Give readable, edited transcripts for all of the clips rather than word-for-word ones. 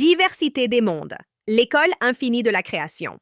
Diversité des mondes, l'école infinie de la création.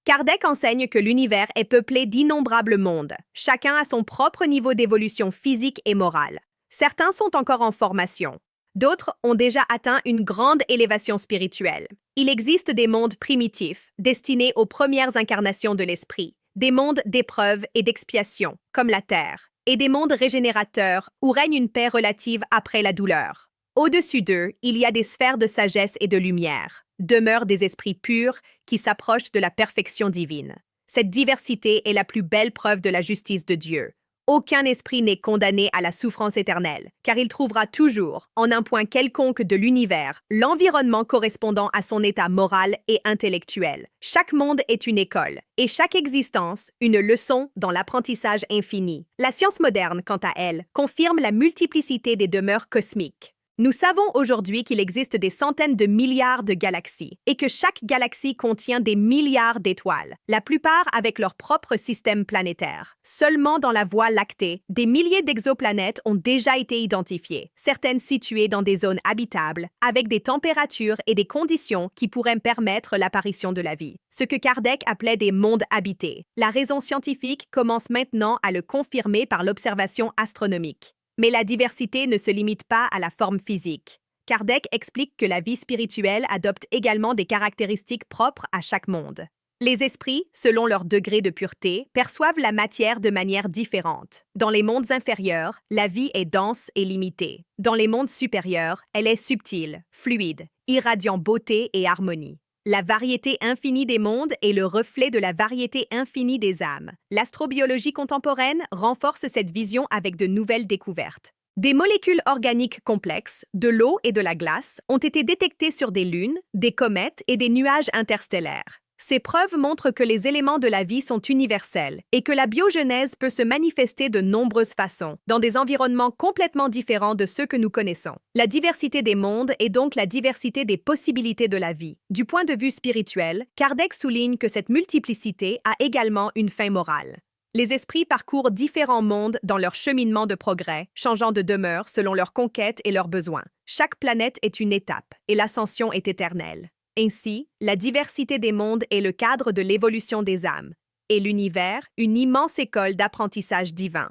Kardec enseigne que l'univers est peuplé d'innombrables mondes, chacun à son propre niveau d'évolution physique et morale. Certains sont encore en formation, d'autres ont déjà atteint une grande élévation spirituelle. Il existe des mondes primitifs, destinés aux premières incarnations de l'esprit, des mondes d'épreuves et d'expiation, comme la Terre, et des mondes régénérateurs où règne une paix relative après la douleur. Au-dessus d'eux, il y a des sphères de sagesse et de lumière, demeures des esprits purs qui s'approchent de la perfection divine. Cette diversité est la plus belle preuve de la justice de Dieu. Aucun esprit n'est condamné à la souffrance éternelle, car il trouvera toujours, en un point quelconque de l'univers, l'environnement correspondant à son état moral et intellectuel. Chaque monde est une école, et chaque existence, une leçon dans l'apprentissage infini. La science moderne, quant à elle, confirme la multiplicité des demeures cosmiques. Nous savons aujourd'hui qu'il existe des centaines de milliards de galaxies et que chaque galaxie contient des milliards d'étoiles, la plupart avec leur propre système planétaire. Seulement dans la Voie lactée, des milliers d'exoplanètes ont déjà été identifiées, certaines situées dans des zones habitables, avec des températures et des conditions qui pourraient permettre l'apparition de la vie. Ce que Kardec appelait des mondes habités. La raison scientifique commence maintenant à le confirmer par l'observation astronomique. Mais la diversité ne se limite pas à la forme physique. Kardec explique que la vie spirituelle adopte également des caractéristiques propres à chaque monde. Les esprits, selon leur degré de pureté, perçoivent la matière de manière différente. Dans les mondes inférieurs, la vie est dense et limitée. Dans les mondes supérieurs, elle est subtile, fluide, irradiant beauté et harmonie. La variété infinie des mondes est le reflet de la variété infinie des âmes. L'astrobiologie contemporaine renforce cette vision avec de nouvelles découvertes. Des molécules organiques complexes, de l'eau et de la glace, ont été détectées sur des lunes, des comètes et des nuages interstellaires. Ces preuves montrent que les éléments de la vie sont universels et que la biogenèse peut se manifester de nombreuses façons, dans des environnements complètement différents de ceux que nous connaissons. La diversité des mondes est donc la diversité des possibilités de la vie. Du point de vue spirituel, Kardec souligne que cette multiplicité a également une fin morale. Les esprits parcourent différents mondes dans leur cheminement de progrès, changeant de demeure selon leurs conquêtes et leurs besoins. Chaque planète est une étape, et l'ascension est éternelle. Ainsi, la diversité des mondes est le cadre de l'évolution des âmes, et l'univers, une immense école d'apprentissage divin.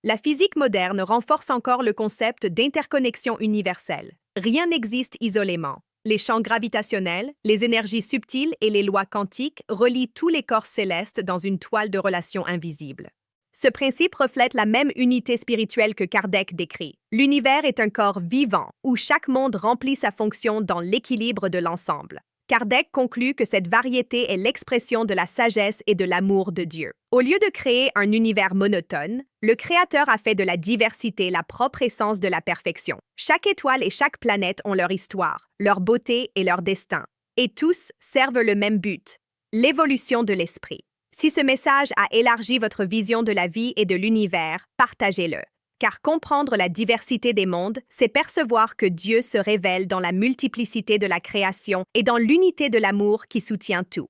La physique moderne renforce encore le concept d'interconnexion universelle. Rien n'existe isolément. Les champs gravitationnels, les énergies subtiles et les lois quantiques relient tous les corps célestes dans une toile de relations invisibles. Ce principe reflète la même unité spirituelle que Kardec décrit. L'univers est un corps vivant où chaque monde remplit sa fonction dans l'équilibre de l'ensemble. Kardec conclut que cette variété est l'expression de la sagesse et de l'amour de Dieu. Au lieu de créer un univers monotone, le Créateur a fait de la diversité la propre essence de la perfection. Chaque étoile et chaque planète ont leur histoire, leur beauté et leur destin. Et tous servent le même but, l'évolution de l'esprit. Si ce message a élargi votre vision de la vie et de l'univers, partagez-le. Car comprendre la diversité des mondes, c'est percevoir que Dieu se révèle dans la multiplicité de la création et dans l'unité de l'amour qui soutient tout.